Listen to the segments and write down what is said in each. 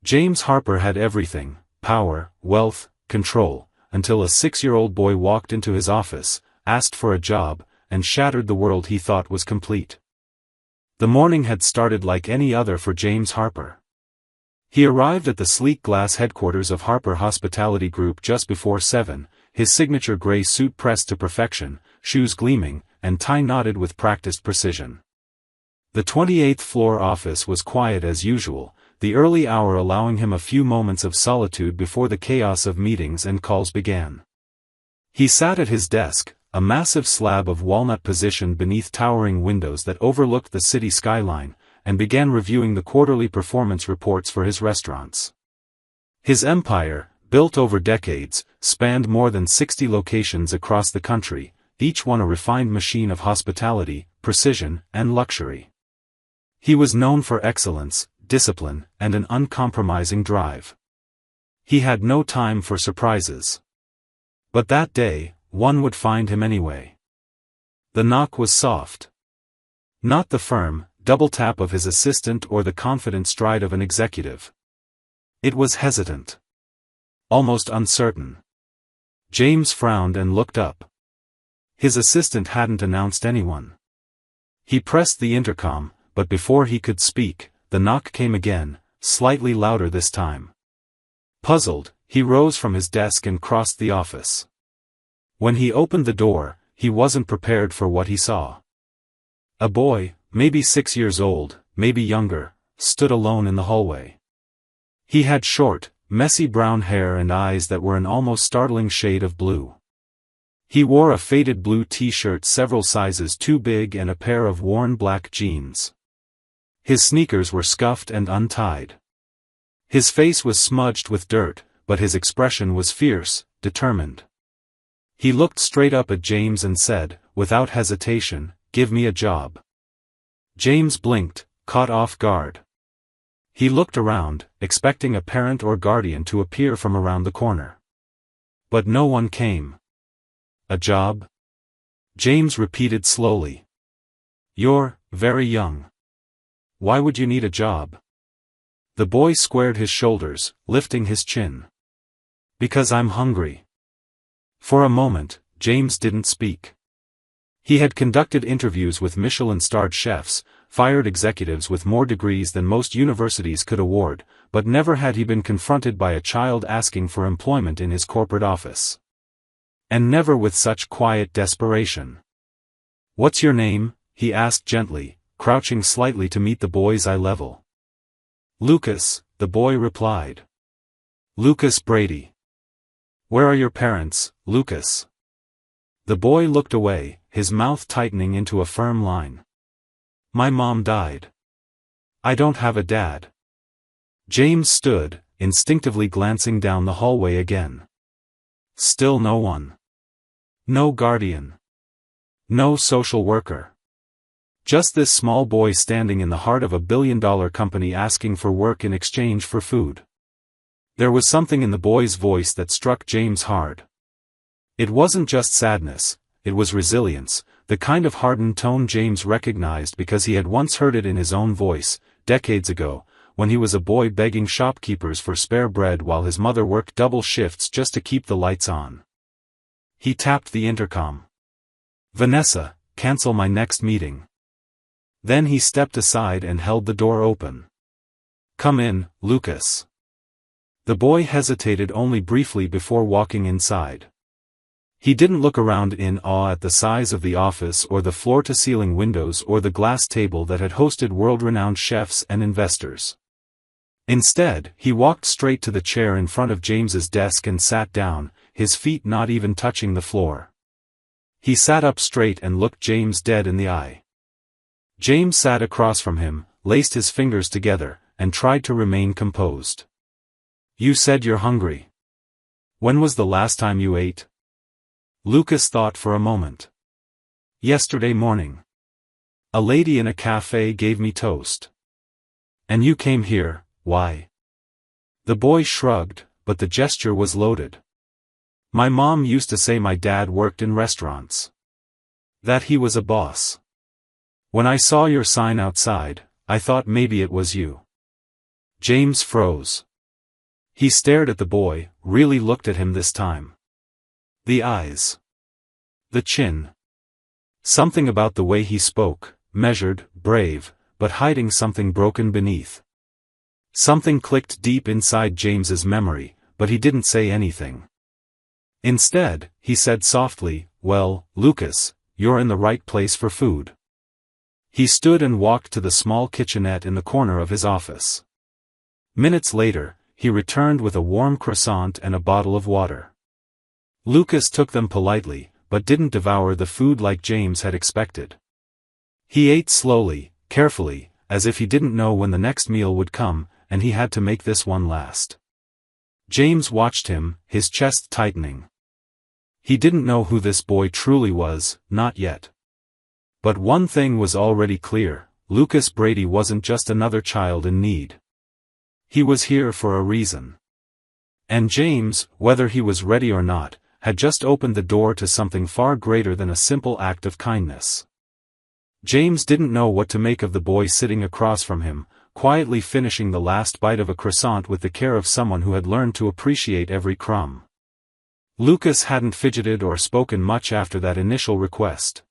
James Harper had everything: power, wealth, control, until a 6-year-old boy walked into his office, asked for a job, and shattered the world he thought was complete. The morning had started like any other for James Harper. He arrived at the sleek glass headquarters of Harper Hospitality Group just before 7, his signature gray suit pressed to perfection, shoes gleaming, and tie knotted with practiced precision. The 28th floor office was quiet as usual, the early hour allowing him a few moments of solitude before the chaos of meetings and calls began. He sat at his desk, a massive slab of walnut positioned beneath towering windows that overlooked the city skyline, and began reviewing the quarterly performance reports for his restaurants. His empire, built over decades, spanned more than 60 locations across the country, each one a refined machine of hospitality, precision, and luxury. He was known for excellence, discipline, and an uncompromising drive. He had no time for surprises. But that day, one would find him anyway. The knock was soft. Not the firm, double tap of his assistant or the confident stride of an executive. It was hesitant. Almost uncertain. James frowned and looked up. His assistant hadn't announced anyone. He pressed the intercom, but before he could speak, the knock came again, slightly louder this time. Puzzled, he rose from his desk and crossed the office. When he opened the door, he wasn't prepared for what he saw. A boy, maybe 6 years old, maybe younger, stood alone in the hallway. He had short, messy brown hair and eyes that were an almost startling shade of blue. He wore a faded blue t-shirt several sizes too big and a pair of worn black jeans. His sneakers were scuffed and untied. His face was smudged with dirt, but his expression was fierce, determined. He looked straight up at James and said, without hesitation, "Give me a job." James blinked, caught off guard. He looked around, expecting a parent or guardian to appear from around the corner. But no one came. "A job?" James repeated slowly. "You're very young. Why would you need a job?" The boy squared his shoulders, lifting his chin. "Because I'm hungry." For a moment, James didn't speak. He had conducted interviews with Michelin-starred chefs, fired executives with more degrees than most universities could award, but never had he been confronted by a child asking for employment in his corporate office. And never with such quiet desperation. "What's your name?" he asked gently, crouching slightly to meet the boy's eye level. "Lucas," the boy replied. "Lucas Brady." "Where are your parents, Lucas?" The boy looked away, his mouth tightening into a firm line. "My mom died. I don't have a dad." James stood, instinctively glancing down the hallway again. Still no one. No guardian. No social worker. Just this small boy standing in the heart of a billion-dollar company asking for work in exchange for food. There was something in the boy's voice that struck James hard. It wasn't just sadness, it was resilience, the kind of hardened tone James recognized because he had once heard it in his own voice, decades ago, when he was a boy begging shopkeepers for spare bread while his mother worked double shifts just to keep the lights on. He tapped the intercom. "Vanessa, cancel my next meeting." Then he stepped aside and held the door open. "Come in, Lucas." The boy hesitated only briefly before walking inside. He didn't look around in awe at the size of the office or the floor-to-ceiling windows or the glass table that had hosted world-renowned chefs and investors. Instead, he walked straight to the chair in front of James's desk and sat down, his feet not even touching the floor. He sat up straight and looked James dead in the eye. James sat across from him, laced his fingers together, and tried to remain composed. "You said you're hungry. When was the last time you ate?" Lucas thought for a moment. "Yesterday morning. A lady in a cafe gave me toast." "And you came here, why?" The boy shrugged, but the gesture was loaded. "My mom used to say my dad worked in restaurants. That he was a boss. When I saw your sign outside, I thought maybe it was you." James froze. He stared at the boy, really looked at him this time. The eyes. The chin. Something about the way he spoke, measured, brave, but hiding something broken beneath. Something clicked deep inside James's memory, but he didn't say anything. Instead, he said softly, "Well, Lucas, you're in the right place for food." He stood and walked to the small kitchenette in the corner of his office. Minutes later, he returned with a warm croissant and a bottle of water. Lucas took them politely, but didn't devour the food like James had expected. He ate slowly, carefully, as if he didn't know when the next meal would come, and he had to make this one last. James watched him, his chest tightening. He didn't know who this boy truly was, not yet. But one thing was already clear: Lucas Brady wasn't just another child in need. He was here for a reason. And James, whether he was ready or not, had just opened the door to something far greater than a simple act of kindness. James didn't know what to make of the boy sitting across from him, quietly finishing the last bite of a croissant with the care of someone who had learned to appreciate every crumb. Lucas hadn't fidgeted or spoken much after that initial request.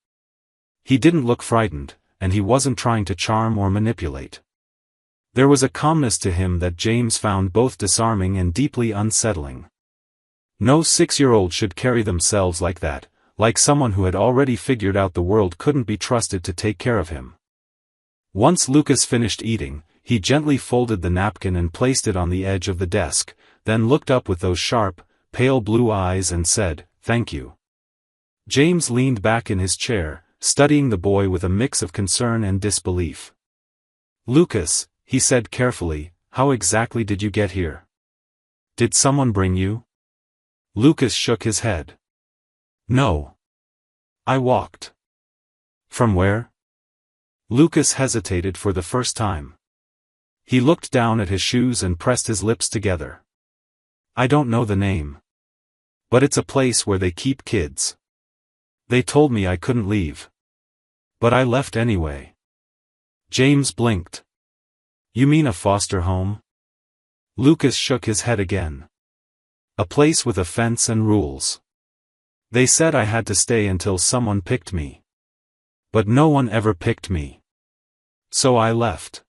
He didn't look frightened, and he wasn't trying to charm or manipulate. There was a calmness to him that James found both disarming and deeply unsettling. No 6-year-old should carry themselves like that, like someone who had already figured out the world couldn't be trusted to take care of him. Once Lucas finished eating, he gently folded the napkin and placed it on the edge of the desk, then looked up with those sharp, pale blue eyes and said, "Thank you." James leaned back in his chair, studying the boy with a mix of concern and disbelief. "Lucas," he said carefully, "how exactly did you get here? Did someone bring you?" Lucas shook his head. "No. I walked." "From where?" Lucas hesitated for the first time. He looked down at his shoes and pressed his lips together. "I don't know the name. But it's a place where they keep kids. They told me I couldn't leave. But I left anyway." James blinked. "You mean a foster home?" Lucas shook his head again. "A place with a fence and rules. They said I had to stay until someone picked me. But no one ever picked me. So I left."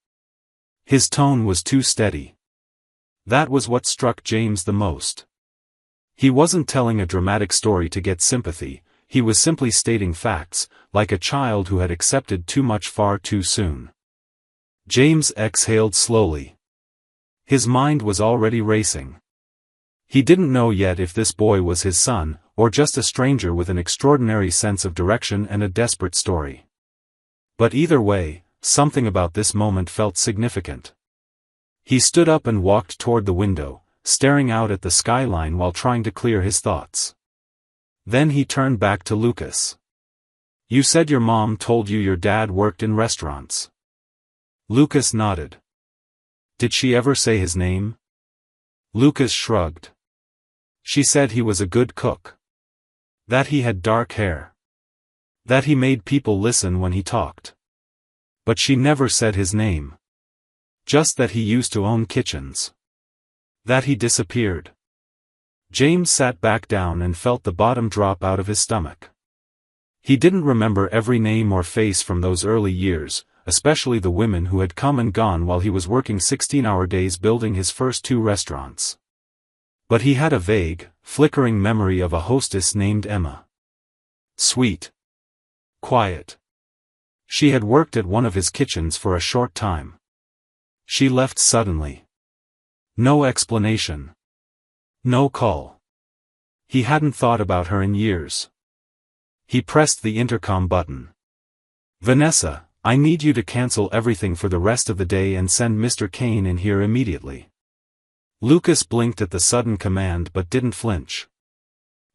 His tone was too steady. That was what struck James the most. He wasn't telling a dramatic story to get sympathy, he was simply stating facts, like a child who had accepted too much far too soon. James exhaled slowly. His mind was already racing. He didn't know yet if this boy was his son, or just a stranger with an extraordinary sense of direction and a desperate story. But either way, something about this moment felt significant. He stood up and walked toward the window, staring out at the skyline while trying to clear his thoughts. Then he turned back to Lucas. "You said your mom told you your dad worked in restaurants." Lucas nodded. "Did she ever say his name?" Lucas shrugged. "She said he was a good cook. That he had dark hair. That he made people listen when he talked. But she never said his name. Just that he used to own kitchens. That he disappeared." James sat back down and felt the bottom drop out of his stomach. He didn't remember every name or face from those early years, especially the women who had come and gone while he was working 16-hour days building his first 2 restaurants. But he had a vague, flickering memory of a hostess named Emma. Sweet. Quiet. She had worked at one of his kitchens for a short time. She left suddenly. No explanation. No call. He hadn't thought about her in years. He pressed the intercom button. "Vanessa, I need you to cancel everything for the rest of the day and send Mr. Kane in here immediately." Lucas blinked at the sudden command but didn't flinch.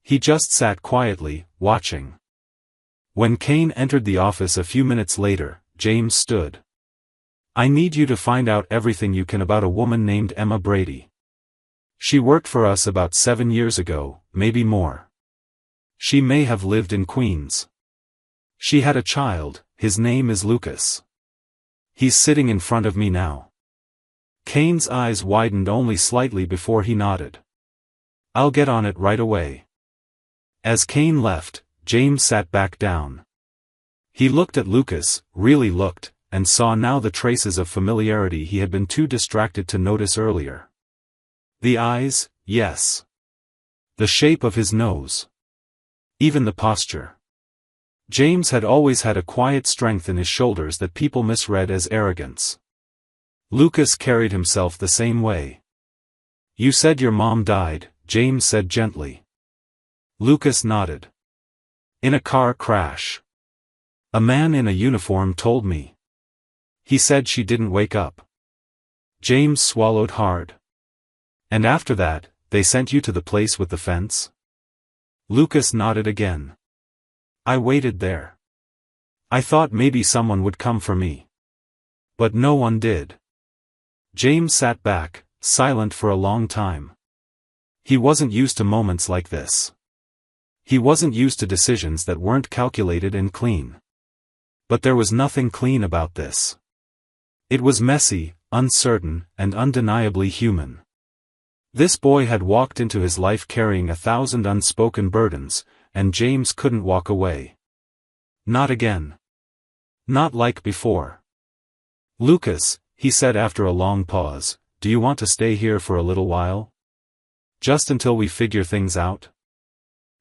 He just sat quietly, watching. When Kane entered the office a few minutes later, James stood. "I need you to find out everything you can about a woman named Emma Brady. She worked for us about 7 years ago, maybe more. She may have lived in Queens. She had a child, his name is Lucas. He's sitting in front of me now. Kane's eyes widened only slightly before he nodded. "I'll get on it right away." As Kane left, James sat back down. He looked at Lucas, really looked, and saw now the traces of familiarity he had been too distracted to notice earlier. The eyes, yes. The shape of his nose. Even the posture. James had always had a quiet strength in his shoulders that people misread as arrogance. Lucas carried himself the same way. "You said your mom died," James said gently. Lucas nodded. "In a car crash. A man in a uniform told me. He said she didn't wake up." James swallowed hard. "And after that, they sent you to the place with the fence?" Lucas nodded again. "I waited there. I thought maybe someone would come for me. But no one did." James sat back, silent for a long time. He wasn't used to moments like this. He wasn't used to decisions that weren't calculated and clean. But there was nothing clean about this. It was messy, uncertain, and undeniably human. This boy had walked into his life carrying 1,000 unspoken burdens, and James couldn't walk away. Not again. Not like before. "Lucas," he said after a long pause, "do you want to stay here for a little while? Just until we figure things out?"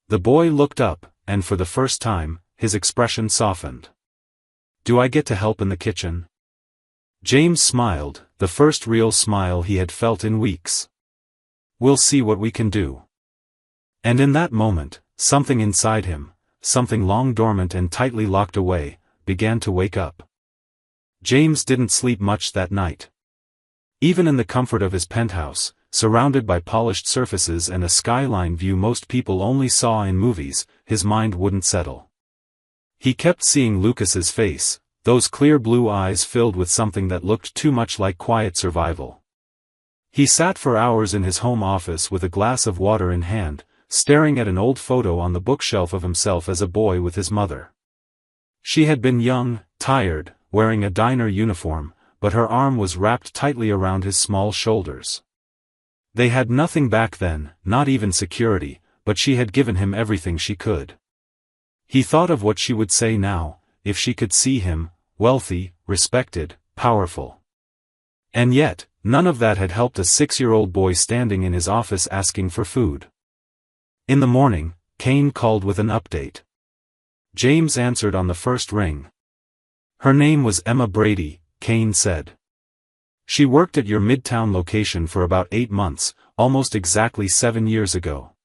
The boy looked up, and for the first time, his expression softened. "Do I get to help in the kitchen?" James smiled, the first real smile he had felt in weeks. "We'll see what we can do." And in that moment, something inside him, something long dormant and tightly locked away, began to wake up. James didn't sleep much that night. Even in the comfort of his penthouse, surrounded by polished surfaces and a skyline view most people only saw in movies, his mind wouldn't settle. He kept seeing Lucas's face, those clear blue eyes filled with something that looked too much like quiet survival. He sat for hours in his home office with a glass of water in hand, staring at an old photo on the bookshelf of himself as a boy with his mother. She had been young, tired, wearing a diner uniform, but her arm was wrapped tightly around his small shoulders. They had nothing back then, not even security, but she had given him everything she could. He thought of what she would say now, if she could see him, wealthy, respected, powerful. And yet, none of that had helped a 6-year-old boy standing in his office asking for food. In the morning, Kane called with an update. James answered on the first ring. "Her name was Emma Brady," Kane said. "She worked at your Midtown location for about 8 months, almost exactly 7 years ago.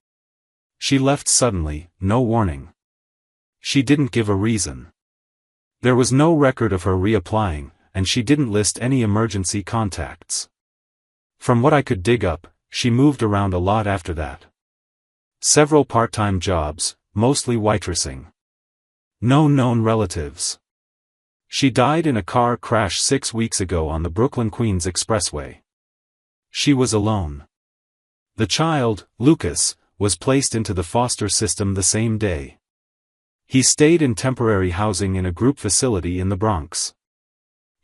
She left suddenly, no warning. She didn't give a reason. There was no record of her reapplying, and she didn't list any emergency contacts. From what I could dig up, she moved around a lot after that. Several part-time jobs, mostly waitressing. No known relatives. She died in a car crash 6 weeks ago on the Brooklyn-Queens Expressway. She was alone. The child, Lucas, was placed into the foster system the same day. He stayed in temporary housing in a group facility in the Bronx.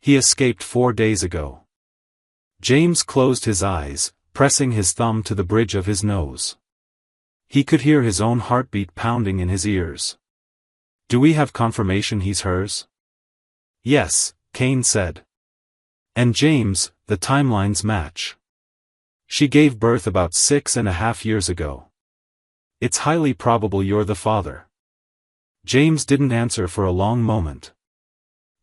He escaped 4 days ago." James closed his eyes, pressing his thumb to the bridge of his nose. He could hear his own heartbeat pounding in his ears. "Do we have confirmation he's hers?" "Yes," Kane said. "And James, the timelines match. She gave birth about 6.5 years ago. It's highly probable you're the father." James didn't answer for a long moment.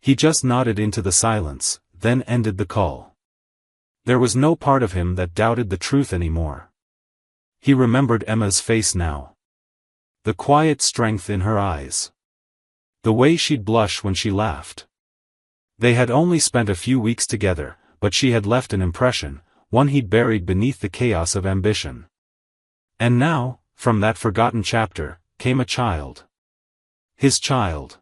He just nodded into the silence, then ended the call. There was no part of him that doubted the truth anymore. He remembered Emma's face now. The quiet strength in her eyes. The way she'd blush when she laughed. They had only spent a few weeks together, but she had left an impression, one he'd buried beneath the chaos of ambition. And now, from that forgotten chapter, came a child. His child.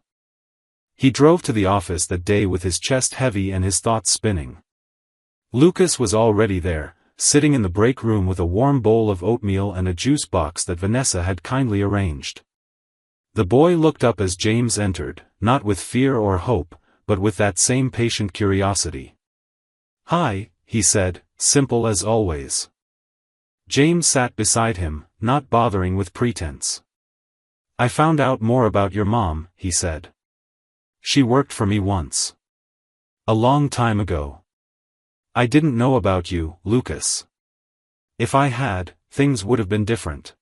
He drove to the office that day with his chest heavy and his thoughts spinning. Lucas was already there, sitting in the break room with a warm bowl of oatmeal and a juice box that Vanessa had kindly arranged. The boy looked up as James entered, not with fear or hope, but with that same patient curiosity. "Hi," he said, simple as always. James sat beside him, not bothering with pretense. "I found out more about your mom," he said. "She worked for me once. A long time ago. I didn't know about you, Lucas. If I had, things would have been different."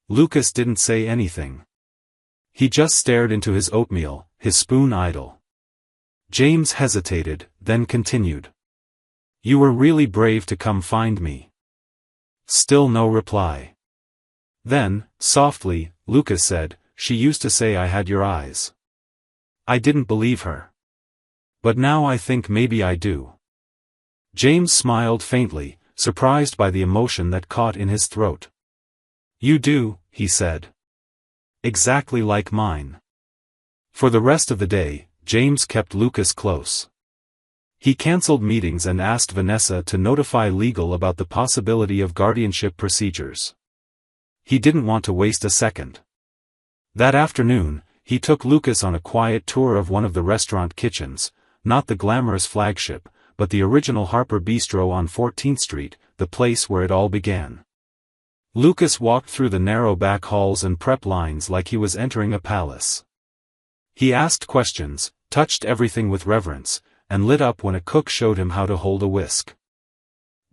Lucas didn't say anything. He just stared into his oatmeal, his spoon idle. James hesitated, then continued. "You were really brave to come find me." Still no reply. Then, softly, Lucas said, "She used to say I had your eyes. I didn't believe her. But now I think maybe I do." James smiled faintly, surprised by the emotion that caught in his throat. "You do," he said. "Exactly like mine." For the rest of the day, James kept Lucas close. He cancelled meetings and asked Vanessa to notify legal about the possibility of guardianship procedures. He didn't want to waste a second. That afternoon, he took Lucas on a quiet tour of one of the restaurant kitchens, not the glamorous flagship, but the original Harper Bistro on 14th Street, the place where it all began. Lucas walked through the narrow back halls and prep lines like he was entering a palace. He asked questions, touched everything with reverence, and lit up when a cook showed him how to hold a whisk.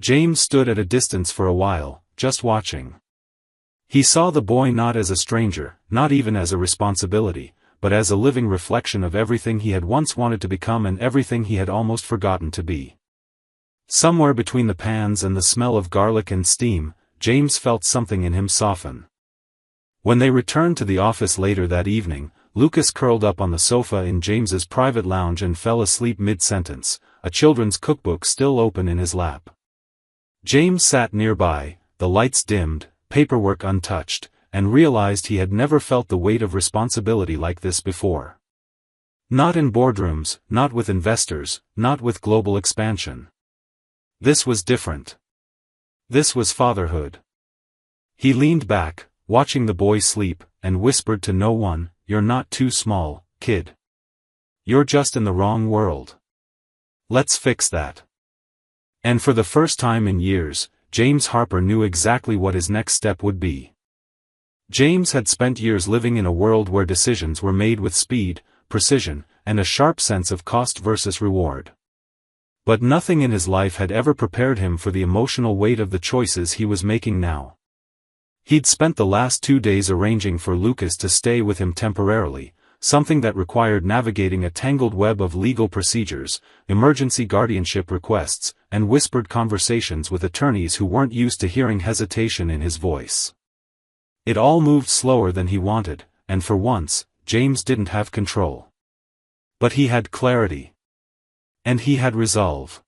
James stood at a distance for a while, just watching. He saw the boy not as a stranger, not even as a responsibility, but as a living reflection of everything he had once wanted to become and everything he had almost forgotten to be. Somewhere between the pans and the smell of garlic and steam, James felt something in him soften. When they returned to the office later that evening, Lucas curled up on the sofa in James's private lounge and fell asleep mid-sentence, a children's cookbook still open in his lap. James sat nearby, the lights dimmed, paperwork untouched, and realized he had never felt the weight of responsibility like this before. Not in boardrooms, not with investors, not with global expansion. This was different. This was fatherhood. He leaned back, watching the boy sleep, and whispered to no one, "You're not too small, kid. You're just in the wrong world. Let's fix that." And for the first time in years, James Harper knew exactly what his next step would be. James had spent years living in a world where decisions were made with speed, precision, and a sharp sense of cost versus reward. But nothing in his life had ever prepared him for the emotional weight of the choices he was making now. He'd spent the last 2 days arranging for Lucas to stay with him temporarily, something that required navigating a tangled web of legal procedures, emergency guardianship requests, and whispered conversations with attorneys who weren't used to hearing hesitation in his voice. It all moved slower than he wanted, and for once, James didn't have control. But he had clarity. And he had resolve.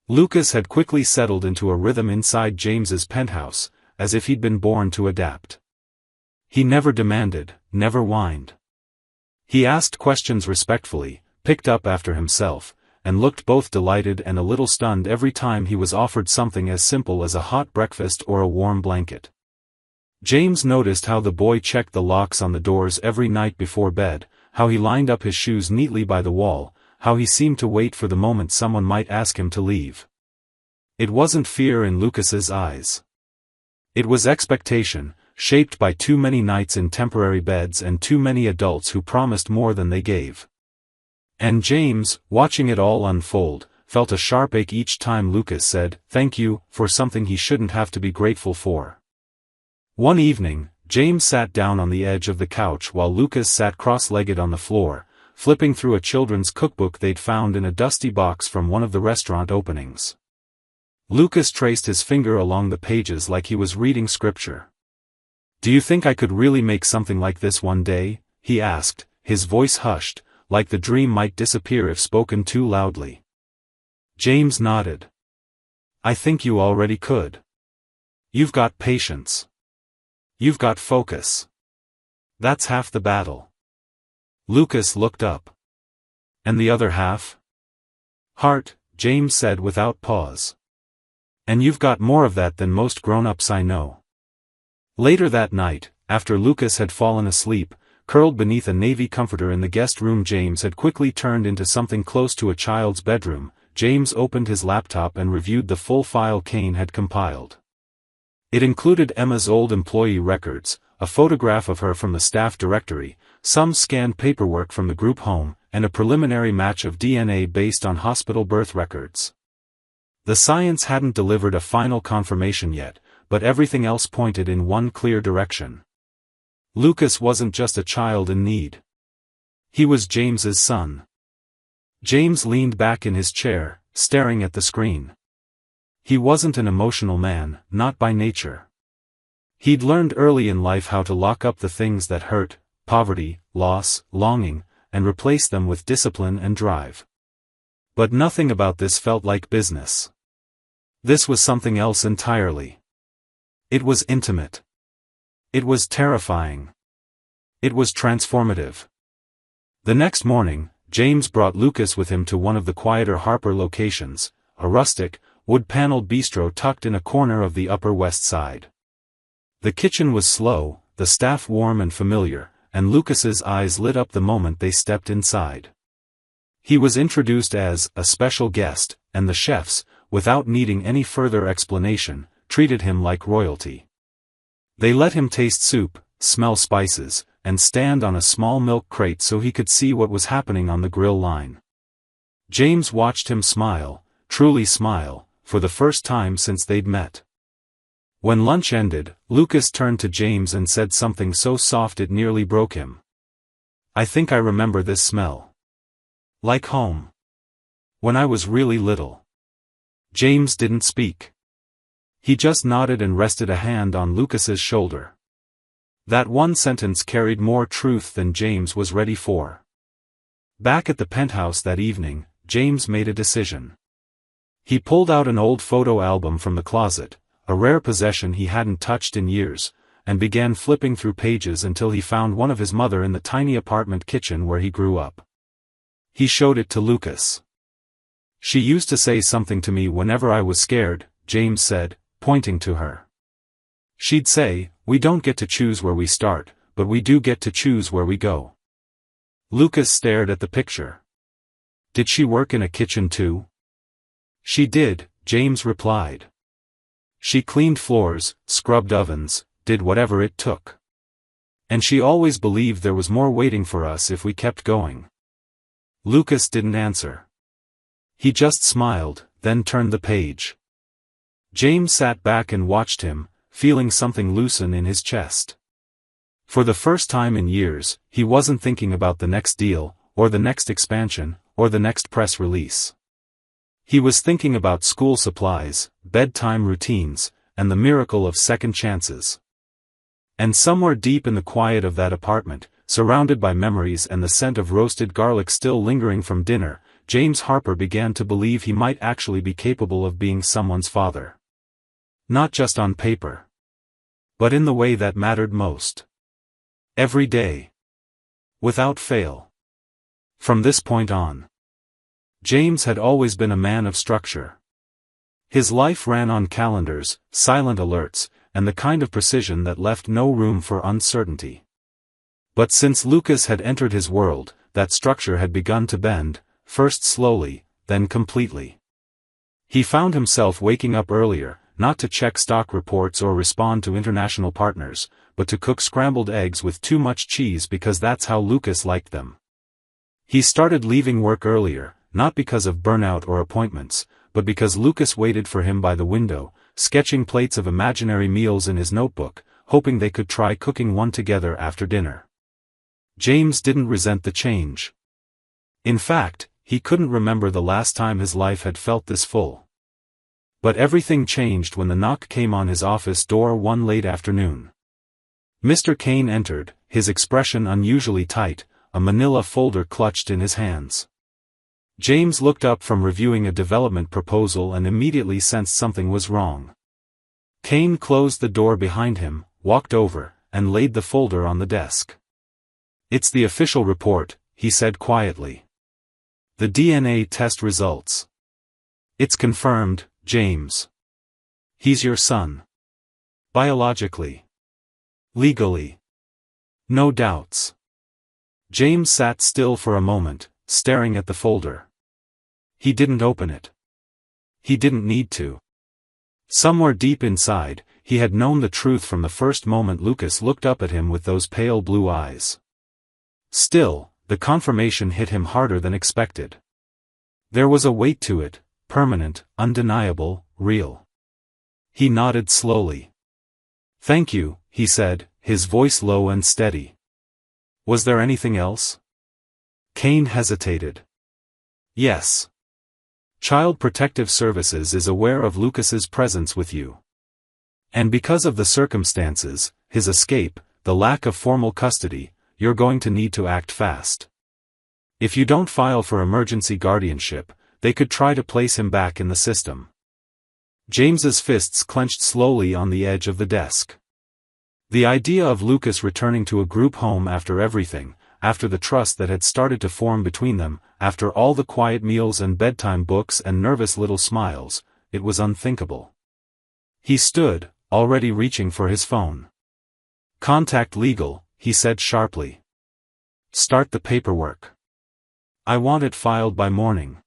Lucas had quickly settled into a rhythm inside James's penthouse, as if he'd been born to adapt. He never demanded, never whined. He asked questions respectfully, picked up after himself, and looked both delighted and a little stunned every time he was offered something as simple as a hot breakfast or a warm blanket. James noticed how the boy checked the locks on the doors every night before bed, how he lined up his shoes neatly by the wall, how he seemed to wait for the moment someone might ask him to leave. It wasn't fear in Lucas's eyes. It was expectation, shaped by too many nights in temporary beds and too many adults who promised more than they gave. And James, watching it all unfold, felt a sharp ache each time Lucas said, "Thank you," for something he shouldn't have to be grateful for. One evening, James sat down on the edge of the couch while Lucas sat cross-legged on the floor, flipping through a children's cookbook they'd found in a dusty box from one of the restaurant openings. Lucas traced his finger along the pages like he was reading scripture. "Do you think I could really make something like this one day?" he asked, his voice hushed, like the dream might disappear if spoken too loudly. James nodded. "I think you already could. You've got patience. You've got focus. That's half the battle." Lucas looked up. "And the other half?" "Heart," James said without pause. "And you've got more of that than most grown-ups I know." Later that night, after Lucas had fallen asleep, curled beneath a navy comforter in the guest room James had quickly turned into something close to a child's bedroom, James opened his laptop and reviewed the full file Kane had compiled. It included Emma's old employee records, a photograph of her from the staff directory, some scanned paperwork from the group home, and a preliminary match of DNA based on hospital birth records. The science hadn't delivered a final confirmation yet, but everything else pointed in one clear direction. Lucas wasn't just a child in need. He was James's son. James leaned back in his chair, staring at the screen. He wasn't an emotional man, not by nature. He'd learned early in life how to lock up the things that hurt, poverty, loss, longing, and replace them with discipline and drive. But nothing about this felt like business. This was something else entirely. It was intimate. It was terrifying. It was transformative. The next morning, James brought Lucas with him to one of the quieter Harper locations, a rustic, wood-paneled bistro tucked in a corner of the Upper West Side. The kitchen was slow, the staff warm and familiar, and Lucas's eyes lit up the moment they stepped inside. He was introduced as a special guest, and the chefs, without needing any further explanation, treated him like royalty. They let him taste soup, smell spices, and stand on a small milk crate so he could see what was happening on the grill line. James watched him smile, truly smile, for the first time since they'd met. When lunch ended, Lucas turned to James and said something so soft it nearly broke him. "I think I remember this smell. Like home. When I was really little." James didn't speak. He just nodded and rested a hand on Lucas's shoulder. That one sentence carried more truth than James was ready for. Back at the penthouse that evening, James made a decision. He pulled out an old photo album from the closet, a rare possession he hadn't touched in years, and began flipping through pages until he found one of his mother in the tiny apartment kitchen where he grew up. He showed it to Lucas. "She used to say something to me whenever I was scared," James said, pointing to her. "She'd say, 'We don't get to choose where we start, but we do get to choose where we go.'" Lucas stared at the picture. "Did she work in a kitchen too?" "She did," James replied. "She cleaned floors, scrubbed ovens, did whatever it took. And she always believed there was more waiting for us if we kept going." Lucas didn't answer. He just smiled, then turned the page. James sat back and watched him, feeling something loosen in his chest. For the first time in years, he wasn't thinking about the next deal, or the next expansion, or the next press release. He was thinking about school supplies, bedtime routines, and the miracle of second chances. And somewhere deep in the quiet of that apartment, surrounded by memories and the scent of roasted garlic still lingering from dinner, James Harper began to believe he might actually be capable of being someone's father. Not just on paper, but in the way that mattered most. Every day. Without fail. From this point on, James had always been a man of structure. His life ran on calendars, silent alerts, and the kind of precision that left no room for uncertainty. But since Lucas had entered his world, that structure had begun to bend, first slowly, then completely. He found himself waking up earlier, not to check stock reports or respond to international partners, but to cook scrambled eggs with too much cheese because that's how Lucas liked them. He started leaving work earlier, not because of burnout or appointments, but because Lucas waited for him by the window, sketching plates of imaginary meals in his notebook, hoping they could try cooking one together after dinner. James didn't resent the change. In fact, he couldn't remember the last time his life had felt this full. But everything changed when the knock came on his office door one late afternoon. Mr. Kane entered, his expression unusually tight, a manila folder clutched in his hands. James looked up from reviewing a development proposal and immediately sensed something was wrong. Kane closed the door behind him, walked over, and laid the folder on the desk. "It's the official report," he said quietly. "The DNA test results. It's confirmed, James. He's your son. Biologically. Legally. No doubts." James sat still for a moment, staring at the folder. He didn't open it. He didn't need to. Somewhere deep inside, he had known the truth from the first moment Lucas looked up at him with those pale blue eyes. Still, the confirmation hit him harder than expected. There was a weight to it, permanent, undeniable, real. He nodded slowly. "Thank you," he said, his voice low and steady. "Was there anything else?" Cain hesitated. "Yes. Child Protective Services is aware of Lucas's presence with you. And because of the circumstances, his escape, the lack of formal custody, you're going to need to act fast. If you don't file for emergency guardianship, they could try to place him back in the system." James's fists clenched slowly on the edge of the desk. The idea of Lucas returning to a group home after everything, after the trust that had started to form between them, after all the quiet meals and bedtime books and nervous little smiles, it was unthinkable. He stood, already reaching for his phone. "Contact legal," he said sharply. "Start the paperwork. I want it filed by morning."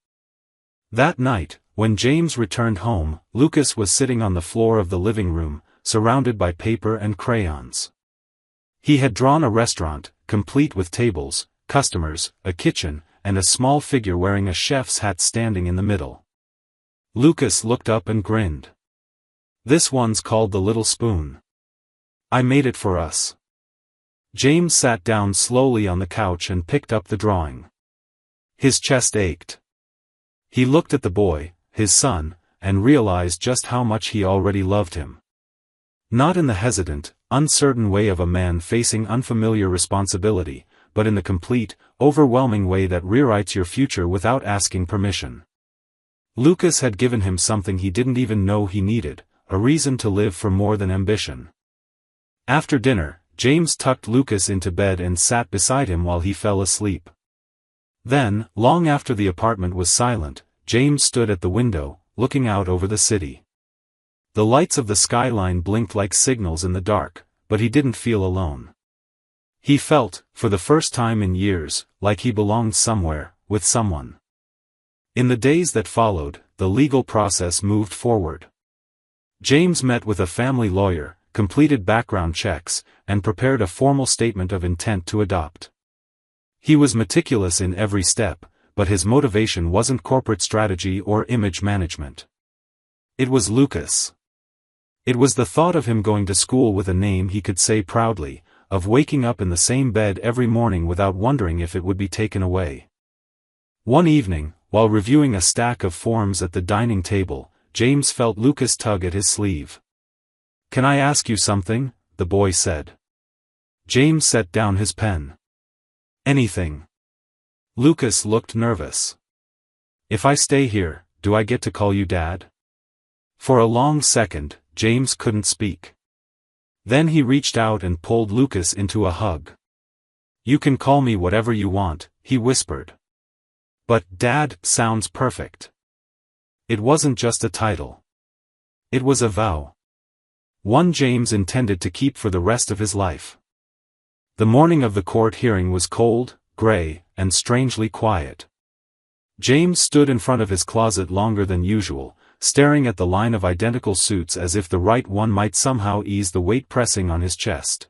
That night, when James returned home, Lucas was sitting on the floor of the living room, surrounded by paper and crayons. He had drawn a restaurant, complete with tables, customers, a kitchen, and a small figure wearing a chef's hat standing in the middle. Lucas looked up and grinned. "This one's called the Little Spoon. I made it for us." James sat down slowly on the couch and picked up the drawing. His chest ached. He looked at the boy, his son, and realized just how much he already loved him. Not in the hesitant, uncertain way of a man facing unfamiliar responsibility, but in the complete, overwhelming way that rewrites your future without asking permission. Lucas had given him something he didn't even know he needed, a reason to live for more than ambition. After dinner, James tucked Lucas into bed and sat beside him while he fell asleep. Then, long after the apartment was silent, James stood at the window, looking out over the city. The lights of the skyline blinked like signals in the dark, but he didn't feel alone. He felt, for the first time in years, like he belonged somewhere, with someone. In the days that followed, the legal process moved forward. James met with a family lawyer, completed background checks, and prepared a formal statement of intent to adopt. He was meticulous in every step, but his motivation wasn't corporate strategy or image management. It was Lucas. It was the thought of him going to school with a name he could say proudly, of waking up in the same bed every morning without wondering if it would be taken away. One evening, while reviewing a stack of forms at the dining table, James felt Lucas tug at his sleeve. "Can I ask you something?" the boy said. James set down his pen. "Anything." Lucas looked nervous. "If I stay here, do I get to call you Dad?" For a long second, James couldn't speak. Then he reached out and pulled Lucas into a hug. "You can call me whatever you want," he whispered. "But Dad sounds perfect." It wasn't just a title. It was a vow. One James intended to keep for the rest of his life. The morning of the court hearing was cold, gray, and strangely quiet. James stood in front of his closet longer than usual, staring at the line of identical suits as if the right one might somehow ease the weight pressing on his chest.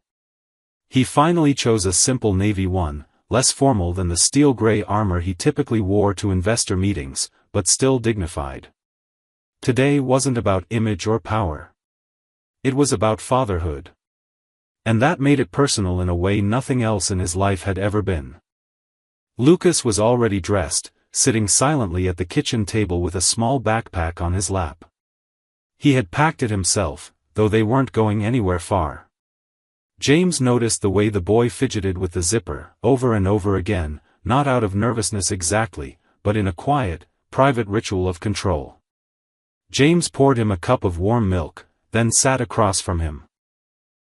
He finally chose a simple navy one, less formal than the steel gray armor he typically wore to investor meetings, but still dignified. Today wasn't about image or power. It was about fatherhood. And that made it personal in a way nothing else in his life had ever been. Lucas was already dressed, sitting silently at the kitchen table with a small backpack on his lap. He had packed it himself, though they weren't going anywhere far. James noticed the way the boy fidgeted with the zipper, over and over again, not out of nervousness exactly, but in a quiet, private ritual of control. James poured him a cup of warm milk, then sat across from him.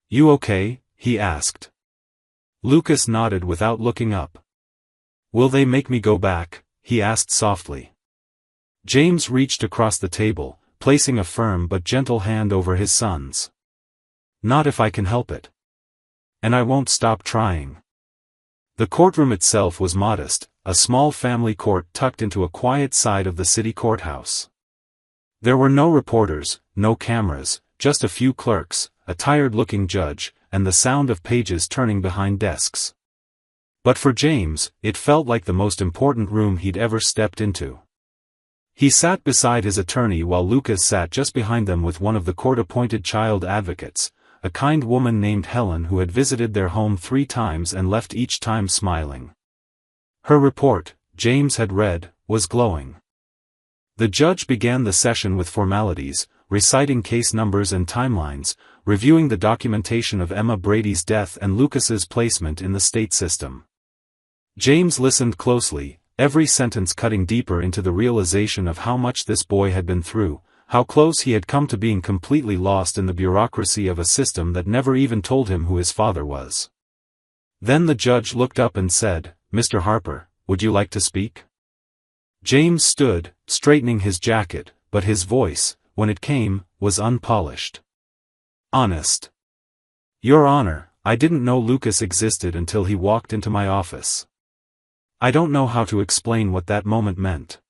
"You okay?" he asked. Lucas nodded without looking up. "Will they make me go back?" he asked softly. James reached across the table, placing a firm but gentle hand over his son's. "Not if I can help it. And I won't stop trying." The courtroom itself was modest, a small family court tucked into a quiet side of the city courthouse. There were no reporters, no cameras, just a few clerks, a tired-looking judge, and the sound of pages turning behind desks. But for James, it felt like the most important room he'd ever stepped into. He sat beside his attorney while Lucas sat just behind them with one of the court-appointed child advocates, a kind woman named Helen who had visited their home 3 times and left each time smiling. Her report, James had read, was glowing. The judge began the session with formalities, reciting case numbers and timelines, reviewing the documentation of Emma Brady's death and Lucas's placement in the state system. James listened closely, every sentence cutting deeper into the realization of how much this boy had been through, how close he had come to being completely lost in the bureaucracy of a system that never even told him who his father was. Then the judge looked up and said, "Mr. Harper, would you like to speak?" James stood, straightening his jacket, but his voice, when it came, was unpolished. "Honest. Your Honor, I didn't know Lucas existed until he walked into my office. I don't know how to explain what that moment meant.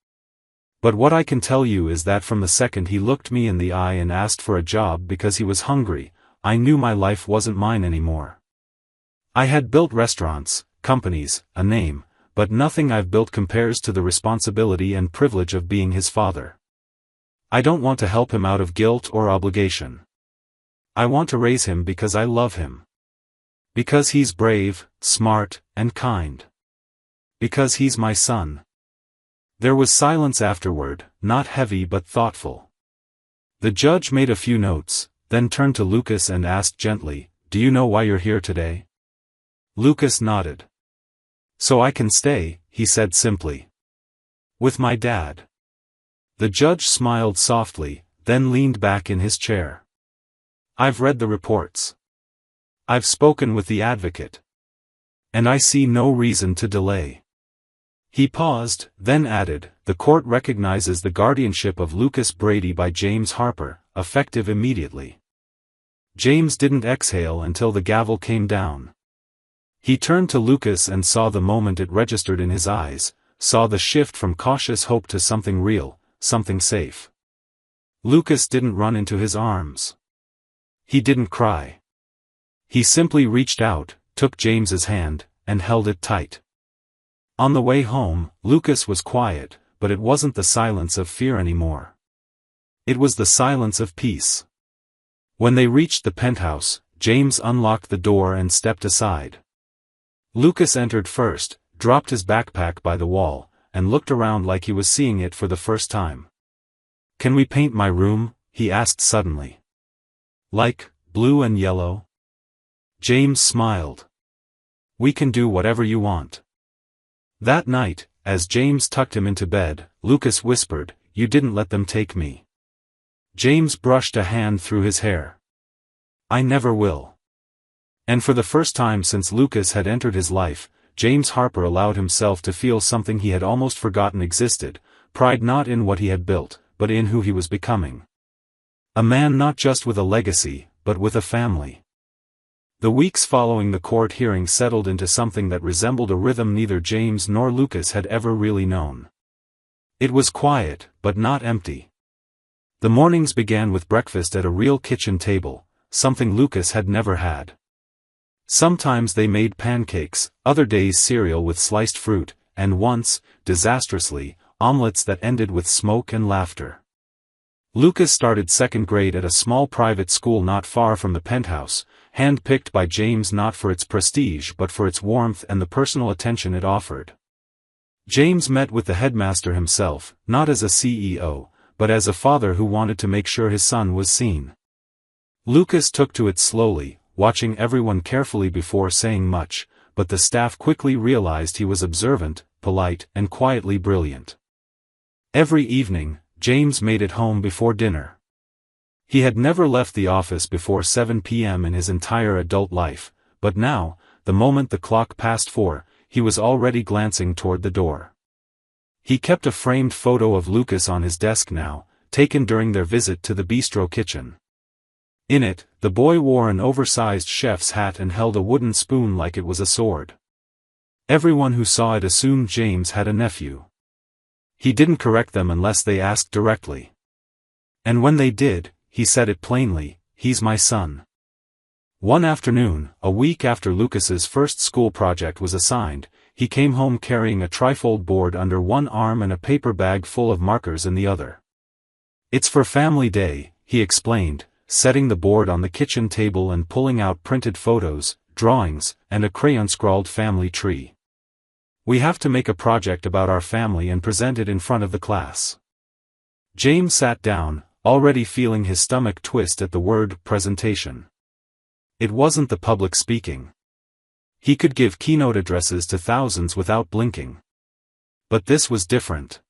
But what I can tell you is that from the second he looked me in the eye and asked for a job because he was hungry, I knew my life wasn't mine anymore. I had built restaurants, companies, a name, but nothing I've built compares to the responsibility and privilege of being his father. I don't want to help him out of guilt or obligation. I want to raise him because I love him. Because he's brave, smart, and kind. Because he's my son." There was silence afterward, not heavy but thoughtful. The judge made a few notes, then turned to Lucas and asked gently, "Do you know why you're here today?" Lucas nodded. "So I can stay," he said simply. "With my dad." The judge smiled softly, then leaned back in his chair. "I've read the reports. I've spoken with the advocate. And I see no reason to delay." He paused, then added, "The court recognizes the guardianship of Lucas Brady by James Harper, effective immediately." James didn't exhale until the gavel came down. He turned to Lucas and saw the moment it registered in his eyes, saw the shift from cautious hope to something real, something safe. Lucas didn't run into his arms. He didn't cry. He simply reached out, took James's hand, and held it tight. On the way home, Lucas was quiet, but it wasn't the silence of fear anymore. It was the silence of peace. When they reached the penthouse, James unlocked the door and stepped aside. Lucas entered first, dropped his backpack by the wall, and looked around like he was seeing it for the first time. "Can we paint my room?" he asked suddenly. "Like, blue and yellow?" James smiled. "We can do whatever you want." That night, as James tucked him into bed, Lucas whispered, "You didn't let them take me." James brushed a hand through his hair. "I never will." And for the first time since Lucas had entered his life, James Harper allowed himself to feel something he had almost forgotten existed, pride not in what he had built, but in who he was becoming. A man not just with a legacy, but with a family. The weeks following the court hearing settled into something that resembled a rhythm neither James nor Lucas had ever really known. It was quiet, but not empty. The mornings began with breakfast at a real kitchen table, something Lucas had never had. Sometimes they made pancakes, other days cereal with sliced fruit, and once, disastrously, omelets that ended with smoke and laughter. Lucas started second grade at a small private school not far from the penthouse, hand-picked by James not for its prestige but for its warmth and the personal attention it offered. James met with the headmaster himself, not as a CEO, but as a father who wanted to make sure his son was seen. Lucas took to it slowly, watching everyone carefully before saying much, but the staff quickly realized he was observant, polite, and quietly brilliant. Every evening, James made it home before dinner. He had never left the office before 7 p.m. in his entire adult life, but now, the moment the clock passed 4, he was already glancing toward the door. He kept a framed photo of Lucas on his desk now, taken during their visit to the bistro kitchen. In it, the boy wore an oversized chef's hat and held a wooden spoon like it was a sword. Everyone who saw it assumed James had a nephew. He didn't correct them unless they asked directly. And when they did, he said it plainly, "He's my son." One afternoon, a week after Lucas's first school project was assigned, he came home carrying a trifold board under one arm and a paper bag full of markers in the other. "It's for Family Day," he explained, setting the board on the kitchen table and pulling out printed photos, drawings, and a crayon-scrawled family tree. "We have to make a project about our family and present it in front of the class." James sat down, already feeling his stomach twist at the word presentation. It wasn't the public speaking. He could give keynote addresses to thousands without blinking. But this was different.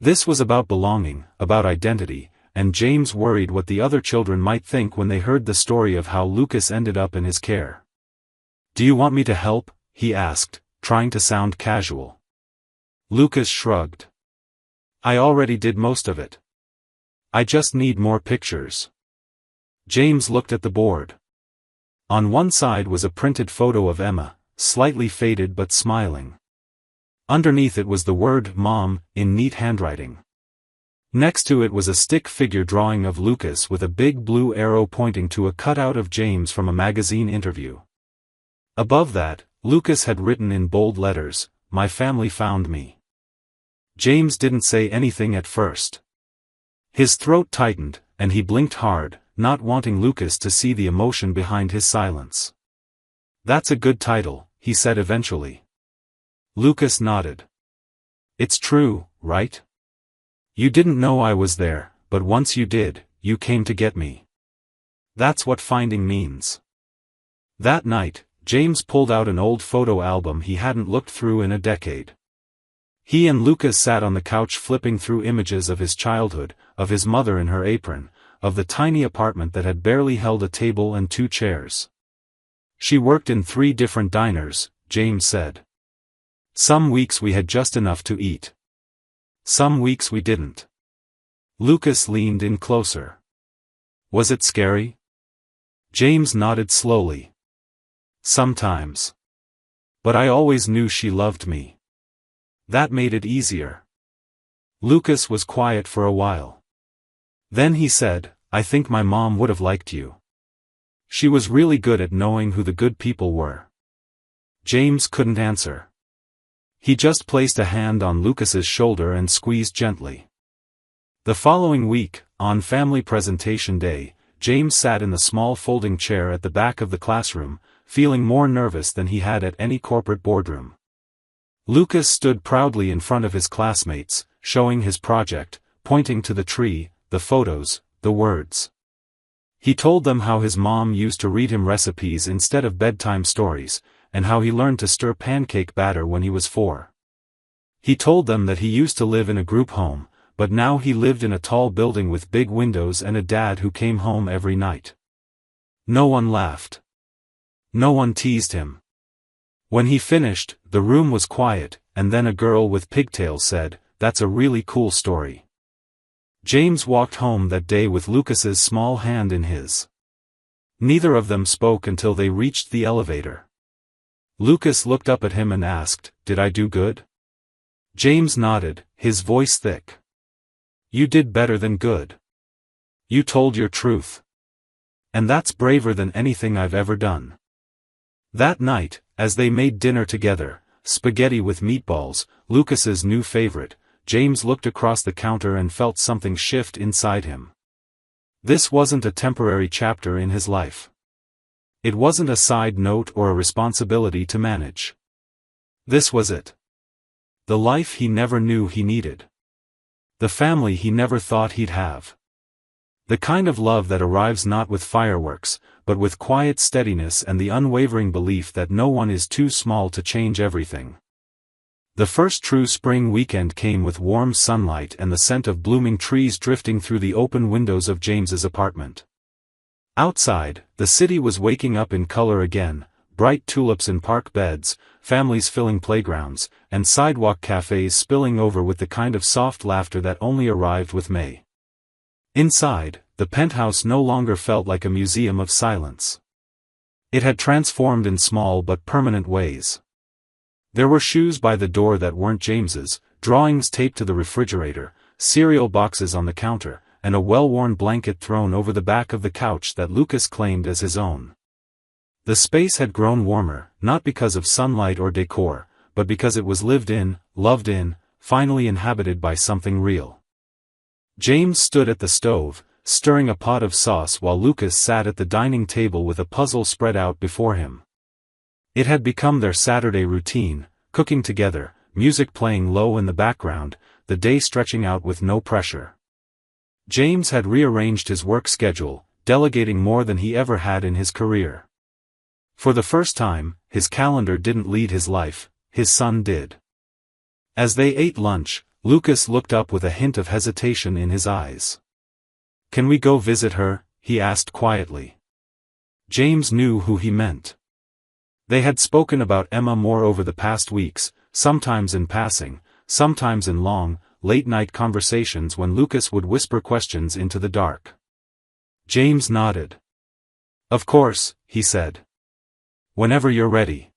This was about belonging, about identity, and James worried what the other children might think when they heard the story of how Lucas ended up in his care. "Do you want me to help?" he asked, trying to sound casual. Lucas shrugged. "I already did most of it. I just need more pictures." James looked at the board. On one side was a printed photo of Emma, slightly faded but smiling. Underneath it was the word "Mom" in neat handwriting. Next to it was a stick figure drawing of Lucas with a big blue arrow pointing to a cutout of James from a magazine interview. Above that, Lucas had written in bold letters, "My family found me." James didn't say anything at first. His throat tightened, and he blinked hard, not wanting Lucas to see the emotion behind his silence. "That's a good title," he said eventually. Lucas nodded. "It's true, right? You didn't know I was there, but once you did, you came to get me. That's what finding means." That night, James pulled out an old photo album he hadn't looked through in a decade. He and Lucas sat on the couch flipping through images of his childhood, of his mother in her apron, of the tiny apartment that had barely held a table and 2 chairs. "She worked in 3 different diners," James said. "Some weeks we had just enough to eat. Some weeks we didn't." Lucas leaned in closer. "Was it scary?" James nodded slowly. "Sometimes. But I always knew she loved me. That made it easier." Lucas was quiet for a while. Then he said, "I think my mom would have liked you. She was really good at knowing who the good people were." James couldn't answer. He just placed a hand on Lucas's shoulder and squeezed gently. The following week, on family presentation day, James sat in the small folding chair at the back of the classroom, feeling more nervous than he had at any corporate boardroom. Lucas stood proudly in front of his classmates, showing his project, pointing to the tree, the photos, the words. He told them how his mom used to read him recipes instead of bedtime stories, and how he learned to stir pancake batter when he was 4. He told them that he used to live in a group home, but now he lived in a tall building with big windows and a dad who came home every night. No one laughed. No one teased him. When he finished, the room was quiet, and then a girl with pigtails said, "That's a really cool story." James walked home that day with Lucas's small hand in his. Neither of them spoke until they reached the elevator. Lucas looked up at him and asked, "Did I do good?" James nodded, his voice thick. "You did better than good. You told your truth. And that's braver than anything I've ever done." That night, as they made dinner together, spaghetti with meatballs, Lucas's new favorite, James looked across the counter and felt something shift inside him. This wasn't a temporary chapter in his life. It wasn't a side note or a responsibility to manage. This was it. The life he never knew he needed. The family he never thought he'd have. The kind of love that arrives not with fireworks, but with quiet steadiness and the unwavering belief that no one is too small to change everything. The first true spring weekend came with warm sunlight and the scent of blooming trees drifting through the open windows of James's apartment. Outside, the city was waking up in color again, bright tulips in park beds, families filling playgrounds, and sidewalk cafes spilling over with the kind of soft laughter that only arrived with May. Inside, the penthouse no longer felt like a museum of silence. It had transformed in small but permanent ways. There were shoes by the door that weren't James's, drawings taped to the refrigerator, cereal boxes on the counter, and a well-worn blanket thrown over the back of the couch that Lucas claimed as his own. The space had grown warmer, not because of sunlight or decor, but because it was lived in, loved in, finally inhabited by something real. James stood at the stove, stirring a pot of sauce while Lucas sat at the dining table with a puzzle spread out before him. It had become their Saturday routine, cooking together, music playing low in the background, the day stretching out with no pressure. James had rearranged his work schedule, delegating more than he ever had in his career. For the first time, his calendar didn't lead his life, his son did. As they ate lunch, Lucas looked up with a hint of hesitation in his eyes. "Can we go visit her?" he asked quietly. James knew who he meant. They had spoken about Emma more over the past weeks, sometimes in passing, sometimes in long, late-night conversations when Lucas would whisper questions into the dark. James nodded. "Of course," he said. "Whenever you're ready."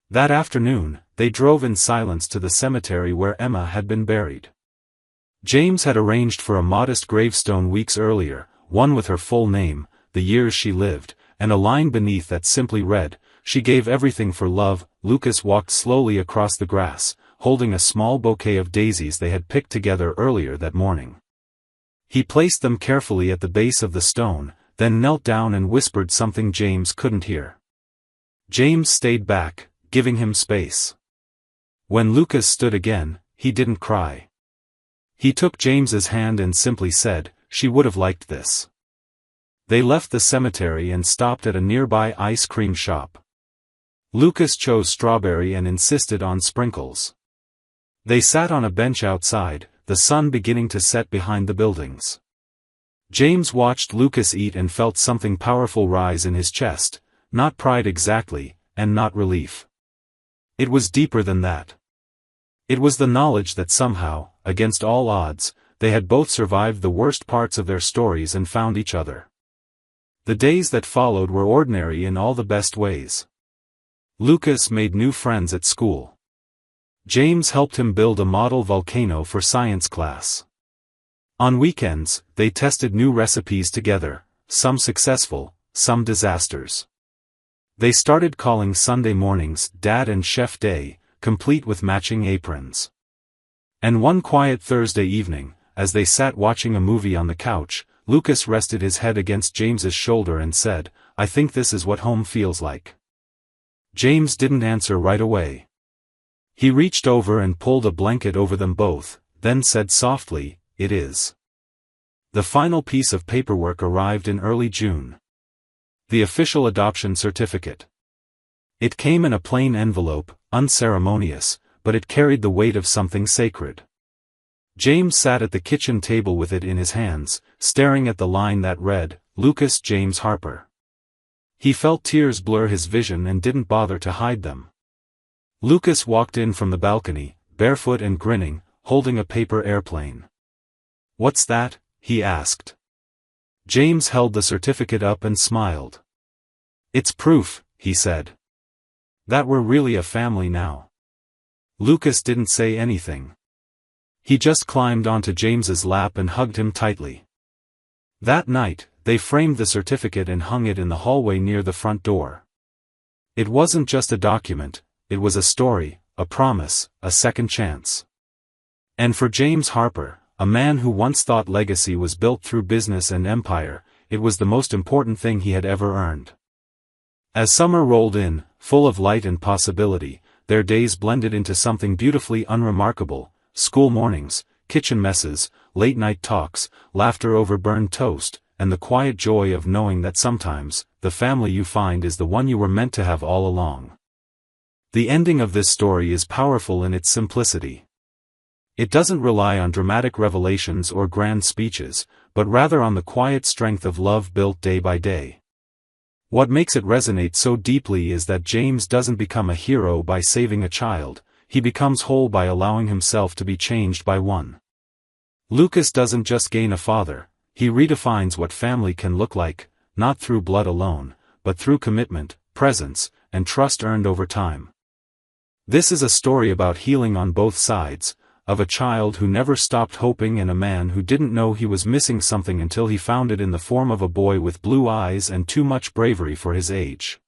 That afternoon, they drove in silence to the cemetery where Emma had been buried. James had arranged for a modest gravestone weeks earlier, one with her full name, the years she lived, and a line beneath that simply read, "She gave everything for love." Lucas walked slowly across the grass, holding a small bouquet of daisies they had picked together earlier that morning. He placed them carefully at the base of the stone, then knelt down and whispered something James couldn't hear. James stayed back, giving him space. When Lucas stood again, he didn't cry. He took James's hand and simply said, "She would have liked this." They left the cemetery and stopped at a nearby ice cream shop. Lucas chose strawberry and insisted on sprinkles. They sat on a bench outside, the sun beginning to set behind the buildings. James watched Lucas eat and felt something powerful rise in his chest, not pride exactly, and not relief. It was deeper than that. It was the knowledge that somehow, against all odds, they had both survived the worst parts of their stories and found each other. The days that followed were ordinary in all the best ways. Lucas made new friends at school. James helped him build a model volcano for science class. On weekends, they tested new recipes together, some successful, some disasters. They started calling Sunday mornings Dad and Chef Day, complete with matching aprons. And one quiet Thursday evening, as they sat watching a movie on the couch, Lucas rested his head against James's shoulder and said, "I think this is what home feels like." James didn't answer right away. He reached over and pulled a blanket over them both, then said softly, "It is." The final piece of paperwork arrived in early June. The official adoption certificate. It came in a plain envelope, unceremonious, but it carried the weight of something sacred. James sat at the kitchen table with it in his hands, staring at the line that read, "Lucas James Harper." He felt tears blur his vision and didn't bother to hide them. Lucas walked in from the balcony, barefoot and grinning, holding a paper airplane. "What's that?" he asked. James held the certificate up and smiled. "It's proof," he said, "that we're really a family now." Lucas didn't say anything. He just climbed onto James's lap and hugged him tightly. That night, they framed the certificate and hung it in the hallway near the front door. It wasn't just a document, it was a story, a promise, a second chance. And for James Harper, a man who once thought legacy was built through business and empire, it was the most important thing he had ever earned. As summer rolled in, full of light and possibility, their days blended into something beautifully unremarkable: school mornings, kitchen messes, late-night talks, laughter over burned toast, and the quiet joy of knowing that sometimes, the family you find is the one you were meant to have all along. The ending of this story is powerful in its simplicity. It doesn't rely on dramatic revelations or grand speeches, but rather on the quiet strength of love built day by day. What makes it resonate so deeply is that James doesn't become a hero by saving a child, he becomes whole by allowing himself to be changed by one. Lucas doesn't just gain a father, he redefines what family can look like, not through blood alone, but through commitment, presence, and trust earned over time. This is a story about healing on both sides, of a child who never stopped hoping and a man who didn't know he was missing something until he found it in the form of a boy with blue eyes and too much bravery for his age.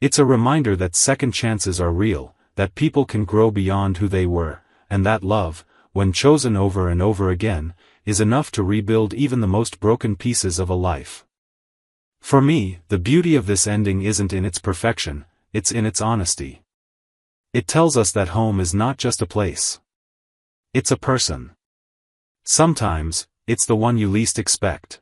It's a reminder that second chances are real, that people can grow beyond who they were, and that love, when chosen over and over again, is enough to rebuild even the most broken pieces of a life. For me, the beauty of this ending isn't in its perfection, it's in its honesty. It tells us that home is not just a place. It's a person. Sometimes, it's the one you least expect.